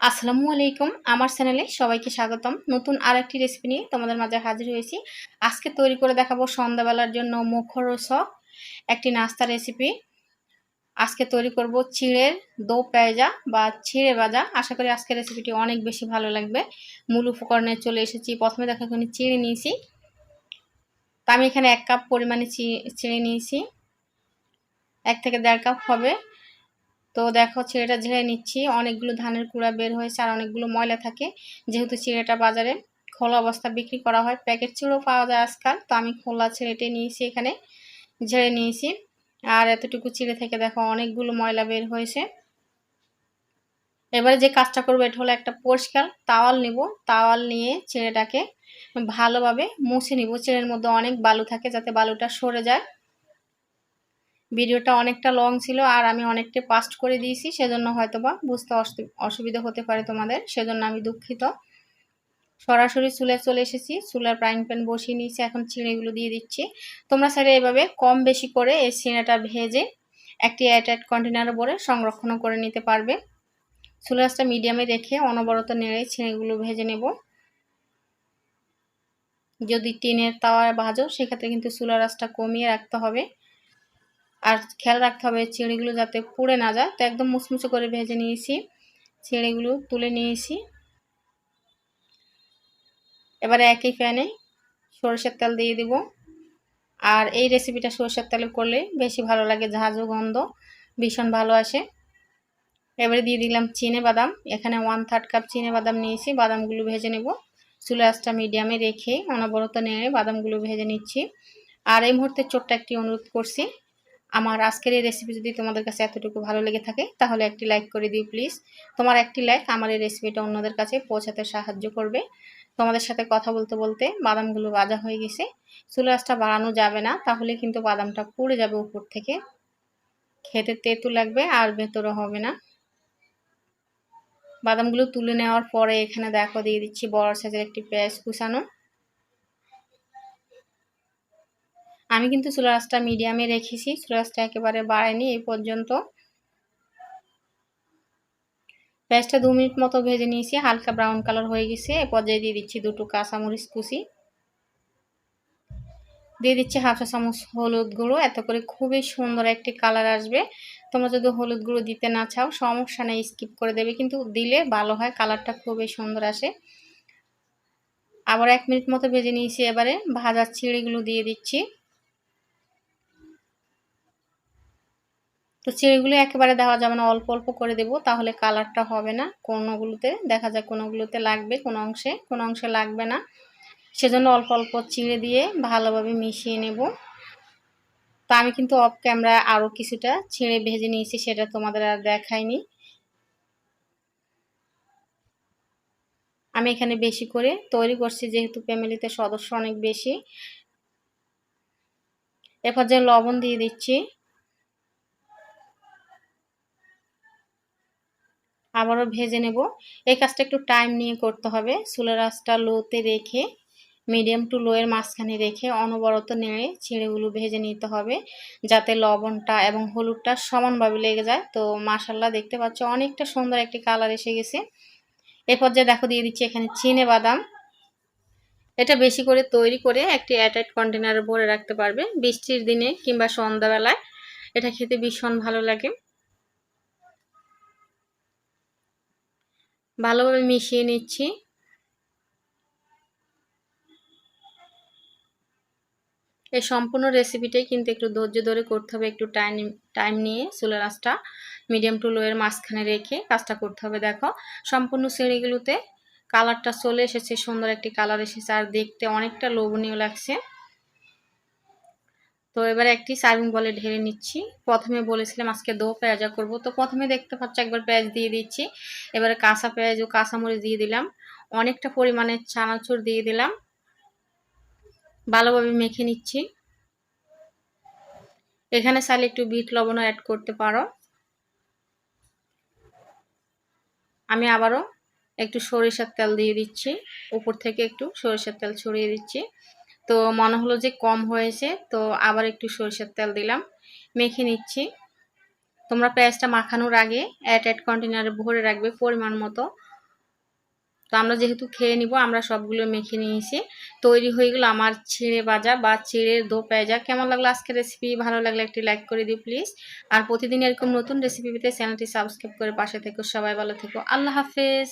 আসসালামু আলাইকুম। আমার চ্যানেলে সবাইকে স্বাগতম। নতুন আরেকটি রেসিপি নিয়ে তোমাদের মাঝে হাজির হয়েছি। আজকে তৈরি করে দেখাবো সন্ধ্যাবেলার জন্য মুখরোচক একটি নাস্তা রেসিপি। আজকে তৈরি করব চিড়ের দো পেঁয়াজা বা চিড়ে ভাজা। আশা করি আজকের রেসিপিটি অনেক বেশি ভালো লাগবে। মূল উপকরণে চলে এসেছি। প্রথমে দেখো এখানে চিড়ে নিয়েছি। তো আমি এখানে 1 কাপ পরিমাণে চিড়ে নিয়েছি। 1 থেকে 1.5 কাপ হবে। তো দেখো চিড়েটা ঝেড়ে নিচ্ছি। অনেকগুলো ধানের কুড়া বের হয়েছে আর অনেকগুলো ময়লা থাকে। যেহেতু চিড়েটা বাজারে খোলা অবস্থা বিক্রি করা হয়, প্যাকেট চিড়েও পাওয়া যায় আজকাল। তো আমি খোলা চিড়েটাই নিয়েছি, এখানে ঝেড়ে নিয়েছি। আর এতটুকু চিড়ে থেকে দেখো অনেকগুলো ময়লা বের হয়েছে। এবারে যে কাজটা করবো এটা হলো একটা পরিষ্কার তাওয়াল নিব। তাওয়াল নিয়ে চিড়েটাকে ভালোভাবে মুছে নিব। চিড়ের মধ্যে অনেক বালু থাকে, যাতে বালুটা সরে যায়। ভিডিওটা অনেকটা লং ছিল আর আমি অনেকটা পাস্ট করে দিয়েছি, সেজন্য হয়তোবা বুঝতে অসুবিধা হতে পারে তোমাদের, সেজন্য আমি দুঃখিত। সরাসরি চুলায় চলে এসেছি। চুলার ফ্রাইং প্যান বসিয়ে নিয়েছি। এখন চিড়েগুলো দিয়ে দিচ্ছি। তোমরা চাইলে এভাবে কম বেশি করে এই চিড়েটা ভেজে একটি এয়ারটাইট কন্টেনারে ভরে সংরক্ষণ করে নিতে পারবে। চুলার আঁচটা মিডিয়ামে রেখে অনবরত নেড়ে চিড়েগুলো ভেজে নেব। যদি টিনের তাওয়ায় ভাজো সেক্ষেত্রে কিন্তু চুলার আঁচটা কমিয়ে রাখতে হবে। আর খেয়াল রাখতে হবে চিড়েগুলো যাতে পুড়ে না যায়। তো একদম মুচমুচে করে ভেজে নিয়েছি। চিড়েগুলো তুলে নিয়েছি। এবারে একই প্যানে সরষের তেল দিয়ে দিব। আর এই রেসিপিটা সরষের তেলে করলে বেশি ভালো লাগে, ঝাঁঝ গন্ধ ভীষণ ভালো আসে। এবারে দিয়ে দিলাম চিনেবাদাম। এখানে 1/3 কাপ চিনেবাদাম নিয়েছি। বাদামগুলো ভেজে নেব। চুলার আঁচটা মিডিয়ামে রেখে অনবরত নেড়ে বাদামগুলো ভেজে নিচ্ছি। আর এই মুহূর্তে ছোট্ট একটি অনুরোধ করছি, আমার আজকের এই রেসিপি যদি তোমাদের কাছে এতটুকু ভালো লেগে থাকে তাহলে একটি লাইক করে দিও প্লিজ। তোমার একটি লাইক আমার এই রেসিপিটা অন্যদের কাছে পৌঁছাতে সাহায্য করবে। তোমাদের সাথে কথা বলতে বলতে বাদামগুলো ভাজা হয়ে গেছে। চুলার আঁচটা বাড়ানো যাবে না, তাহলে কিন্তু বাদামটা পুড়ে যাবে উপর থেকে, খেতে তেতো লাগবে আর ভেতরে হবে না। বাদামগুলো তুলে নেওয়ার পরে এখানে দেখো দিয়ে দিচ্ছি বড় সাইজের একটি পেঁয়াজ কুচানো। আমি কিন্তু চুলার আঁচটা মিডিয়ামে রেখেছি, চুলার আঁচটা একেবারে বাড়াইনি এই পর্যন্ত। পেঁয়াজটা 2 মিনিট মতো ভেজে নিয়েছি, হালকা ব্রাউন কালার হয়ে গেছে। এ পর্যায়ে দিয়ে দিচ্ছি 2 কাঁচামরিচ কুচি, দিয়ে দিচ্ছি 1/2 চা চামচ হলুদ গুঁড়ো। এত করে খুবই সুন্দর একটি কালার আসবে। তোমরা যদি হলুদ গুঁড়ো দিতে না চাও সমস্যা নেই, স্কিপ করে দেবে, কিন্তু দিলে ভালো হয়, কালারটা খুবই সুন্দর আসে। আবার 1 মিনিট মতো ভেজে নিয়েছি। এবারে ভাজা চিড়েগুলো দিয়ে দিচ্ছি। তো চিড়েগুলো একেবারে দেওয়া যাবে না, অল্প অল্প করে দেব, তাহলে কালারটা হবে না। কোনোগুলোতে দেখা যায় কোনোগুলোতে লাগবে, কোনো অংশে লাগবে না, সেজন্য অল্প অল্প চিড়ে দিয়ে ভালোভাবে মিশিয়ে নেব। তো আমি কিন্তু অফ ক্যামেরা আরও কিছুটা চিড়ে ভেজে নিয়েছি, সেটা তোমাদের আর দেখাইনি। আমি এখানে বেশি করে তৈরি করছি যেহেতু ফ্যামিলিতে সদস্য অনেক বেশি। এরপর যে লবণ দিয়ে দিচ্ছি। আবারও ভেজে নেব। এই কাজটা একটু টাইম নিয়ে করতে হবে। চুলার আঁচটা লোতে রেখে মিডিয়াম টু লো এর মাঝখানে রেখে অনবরত নেড়ে চিড়েগুলো ভেজে নিতে হবে, যাতে লবণটা এবং হলুদটা সমানভাবে লেগে যায়। তো মাশাআল্লাহ দেখতে পাচ্ছ অনেকটা সুন্দর একটি কালার এসে গেছে। এই পর্যায়ে দেখো দিয়ে দিচ্ছি এখানে চিনেবাদাম। এটা বেশি করে তৈরি করে একটি এয়ারটাইট কন্টেনারে ভরে রাখতে পারবে। বৃষ্টির দিনে কিংবা সন্ধ্যাবেলায় এটা খেতে ভীষণ ভালো লাগে। ভালোভাবে মিশিয়ে নিচ্ছি। এই সম্পূর্ণ রেসিপিটাই কিন্তু একটু ধৈর্য ধরে করতে হবে, একটু টাইম নিয়ে চুলার আঁচটা মিডিয়াম টু লো এর মাঝখানে রেখে কাজটা করতে হবে। দেখো সম্পূর্ণ চিড়েগুলোতে কালারটা চলে এসেছে, সুন্দর একটি কালার এসেছে আর দেখতে অনেকটা লোভনীয় লাগছে। তো এবারে একটি সার্ভিং বলে ঢেলে নিচ্ছি। প্রথমে বলেছিলাম আজকে দো পেঁয়াজা করব, তো প্রথমে দেখতে পাচ্ছ একবার পেঁয়াজ দিয়ে দিচ্ছি। এবারে কাঁচা পেঁয়াজ ও কাঁচামরিচ দিয়ে দিলাম, অনেকটা পরিমাণে চানাচুর দিয়ে দিলাম, ভালোভাবে মেখে নিচ্ছি। এখানে চাইলে একটু বিট লবণও অ্যাড করতে পারো। আমি আবারও একটু সরিষার তেল দিয়ে দিচ্ছি, উপর থেকে একটু সরিষার তেল ছড়িয়ে দিচ্ছি। তো মনে হলো যে কম হয়েছে, তো আবার একটু সরিষার তেল দিলাম, মেখে নিচ্ছি। তোমরা পেঁয়াজটা মাখানোর আগে এয়ারটাইট কন্টেনারে ভরে রাখবে পরিমাণ মতো, তো আমরা যেহেতু খেয়ে নিব, আমরা সবগুলো মেখে নিয়েছি। তৈরি হয়ে গেল আমার চিড়ে ভাজা বা চিড়ের দো পেঁয়াজা। কেমন লাগলো আজকের রেসিপি? ভালো লাগলে একটি লাইক করে দিও প্লিজ। আর প্রতিদিন এরকম নতুন রেসিপি পেতে চ্যানেলটি সাবস্ক্রাইব করে পাশে থেকো। সবাই ভালো থেকো। আল্লাহ হাফেজ।